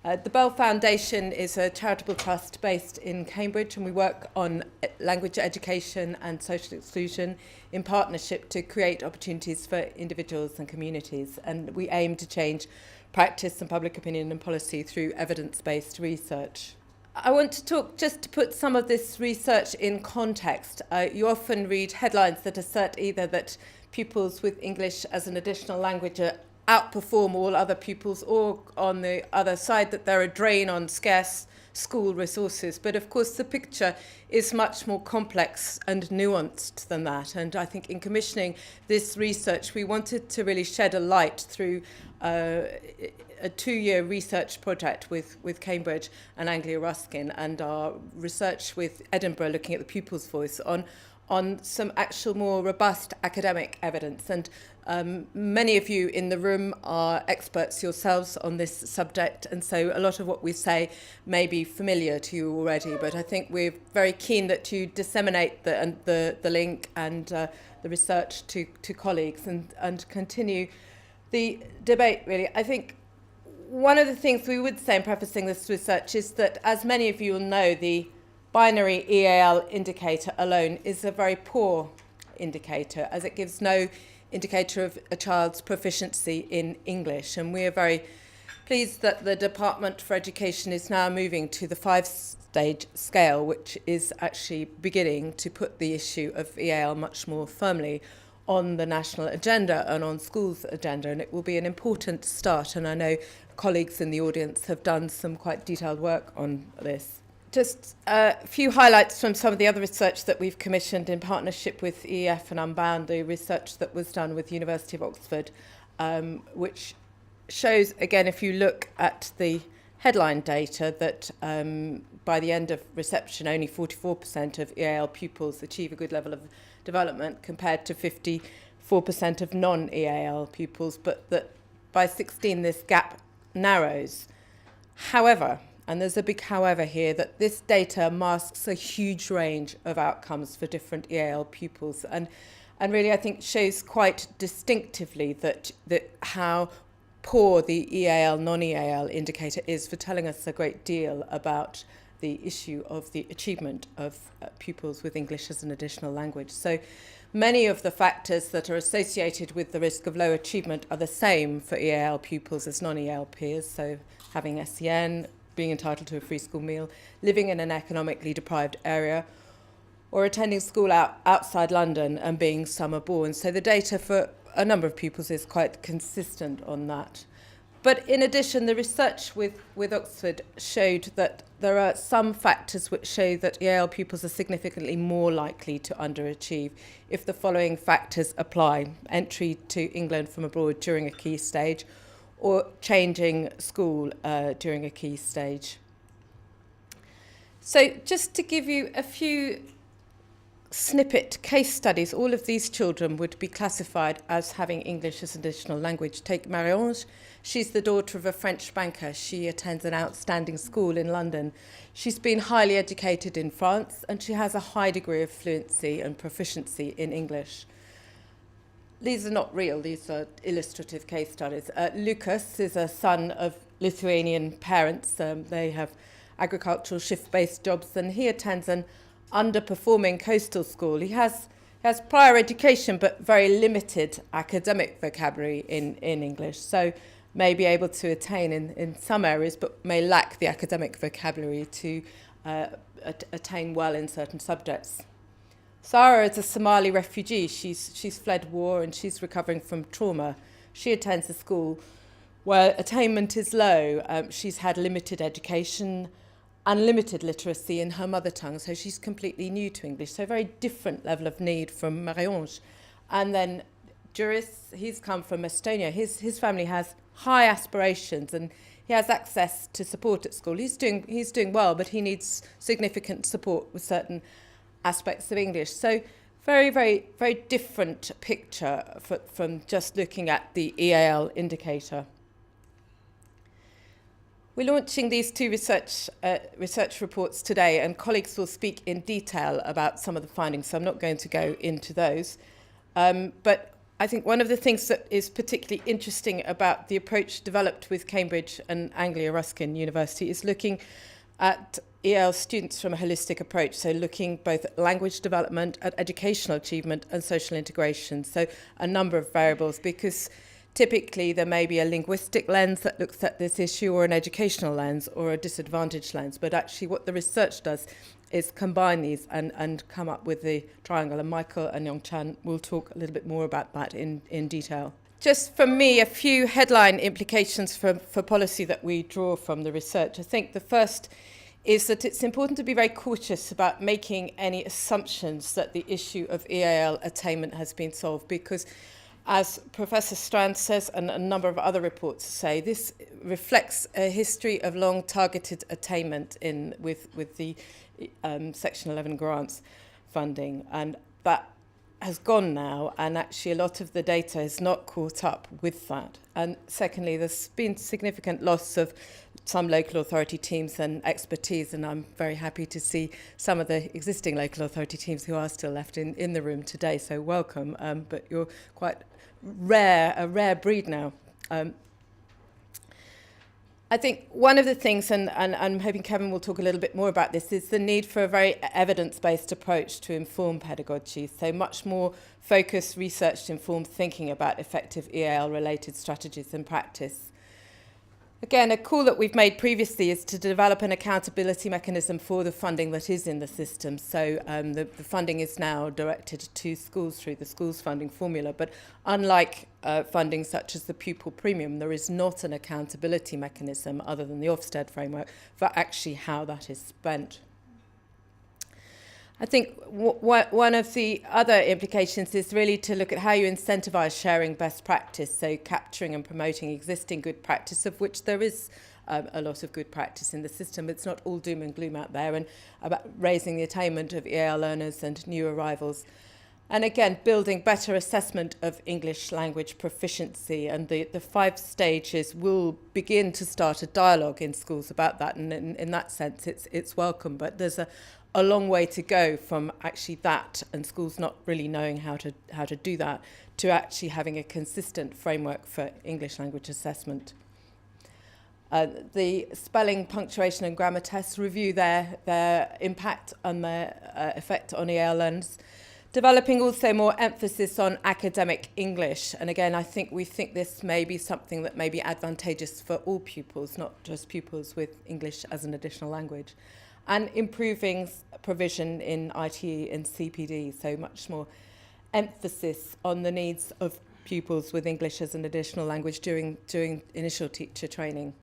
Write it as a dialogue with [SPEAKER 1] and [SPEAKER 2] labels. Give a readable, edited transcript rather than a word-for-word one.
[SPEAKER 1] The Bell Foundation is a charitable trust based in Cambridge, and we work on language education and social exclusion in partnership to create opportunities for individuals and communities. And we aim to change practice and public opinion and policy through evidence-based research. I want to talk just to put some of this research in context. You often read headlines that assert either that pupils with English as an additional language outperform all other pupils, or on the other side that they're a drain on scarce school resources. But of course the picture is much more complex and nuanced than that. And I think in commissioning this research, we wanted to really shed a light through a 2-year research project with Cambridge and Anglia Ruskin, and our research with Edinburgh looking at the pupil's voice on some actual more robust academic evidence. And many of you in the room are experts yourselves on this subject, and so a lot of what we say may be familiar to you already, but I think we're very keen that you disseminate the link and the research to colleagues and continue the debate, really. I think one of the things we would say in prefacing this research is that, as many of you will know, the binary EAL indicator alone is a very poor indicator, as it gives no indicator of a child's proficiency in English. And we are very pleased that the Department for Education is now moving to the 5-stage scale, which is actually beginning to put the issue of EAL much more firmly on the national agenda and on schools' agenda. And it will be an important start. And I know colleagues in the audience have done some quite detailed work on this. Just a few highlights from some of the other research that we've commissioned in partnership with EEF and Unbound, the research that was done with the University of Oxford, which shows, again, if you look at the headline data, that by the end of reception, only 44% of EAL pupils achieve a good level of development, compared to 54% of non-EAL pupils, but that by 16 this gap narrows. However, and there's a big however here, that this data masks a huge range of outcomes for different EAL pupils, and really I think shows quite distinctively that how poor the EAL, non-EAL indicator is for telling us a great deal about the issue of the achievement of pupils with English as an additional language. So many of the factors that are associated with the risk of low achievement are the same for EAL pupils as non-EAL peers, so having SEN, being entitled to a free school meal, living in an economically deprived area, or attending school outside London and being summer born. So the data for a number of pupils is quite consistent on that. But in addition, the research with Oxford showed that there are some factors which show that EAL pupils are significantly more likely to underachieve if the following factors apply: entry to England from abroad during a key stage, or changing school during a key stage. So just to give you a few snippet case studies, all of these children would be classified as having English as an additional language. Take Marie-Ange. She's the daughter of a French banker. She attends an outstanding school in London. She's been highly educated in France, and she has a high degree of fluency and proficiency in English. These are not real, these are illustrative case studies. Lucas is a son of Lithuanian parents. They have agricultural shift-based jobs, and he attends an underperforming coastal school. He has prior education, but very limited academic vocabulary in English, so may be able to attain in some areas, but may lack the academic vocabulary to attain well in certain subjects. Sarah is a Somali refugee. She's fled war and she's recovering from trauma. She attends a school where attainment is low. She's had limited education and limited literacy in her mother tongue, so she's completely new to English. So a very different level of need from Marie-Ange. And then Juris, he's come from Estonia. His family has high aspirations and he has access to support at school. He's doing well, but he needs significant support with certain aspects of English. So very, very, very different picture from just looking at the EAL indicator. We're launching these two research reports today, and colleagues will speak in detail about some of the findings, so I'm not going to go into those. But I think one of the things that is particularly interesting about the approach developed with Cambridge and Anglia Ruskin University is looking at EL students from a holistic approach, so looking both at language development, at educational achievement and social integration, so a number of variables, because typically there may be a linguistic lens that looks at this issue or an educational lens or a disadvantaged lens, but actually what the research does is combine these and come up with the triangle, and Michael and Yong-Chan will talk a little bit more about that in detail. Just from me, a few headline implications for policy that we draw from the research. I think the first is that it's important to be very cautious about making any assumptions that the issue of EAL attainment has been solved, because as Professor Strand says, and a number of other reports say, this reflects a history of long targeted attainment with the Section 11 grants funding, and that has gone now, and actually a lot of the data is not caught up with that. And secondly, there's been significant loss of some local authority teams and expertise, and I'm very happy to see some of the existing local authority teams who are still left in the room today, so welcome, but you're quite a rare breed now. I think one of the things, and I'm hoping Kevin will talk a little bit more about this, is the need for a very evidence-based approach to inform pedagogy. So much more focused, research-informed thinking about effective EAL-related strategies and practice. Again, a call that we've made previously is to develop an accountability mechanism for the funding that is in the system. So the funding is now directed to schools through the schools funding formula, but unlike funding such as the pupil premium, there is not an accountability mechanism other than the Ofsted framework for actually how that is spent. I think one of the other implications is really to look at how you incentivise sharing best practice, so capturing and promoting existing good practice, of which there is a lot of good practice in the system. It's not all doom and gloom out there, and about raising the attainment of EAL learners and new arrivals. And again, building better assessment of English language proficiency, and the 5 stages will begin to start a dialogue in schools about that, and in that sense it's welcome, but there's a long way to go from actually that and schools not really knowing how to do that to actually having a consistent framework for English language assessment. The spelling, punctuation and grammar tests review their impact and their effect on EAL learners. Developing also more emphasis on academic English. And again, we think this may be something that may be advantageous for all pupils, not just pupils with English as an additional language. And improving provision in ITE and CPD, so much more emphasis on the needs of pupils with English as an additional language during initial teacher training.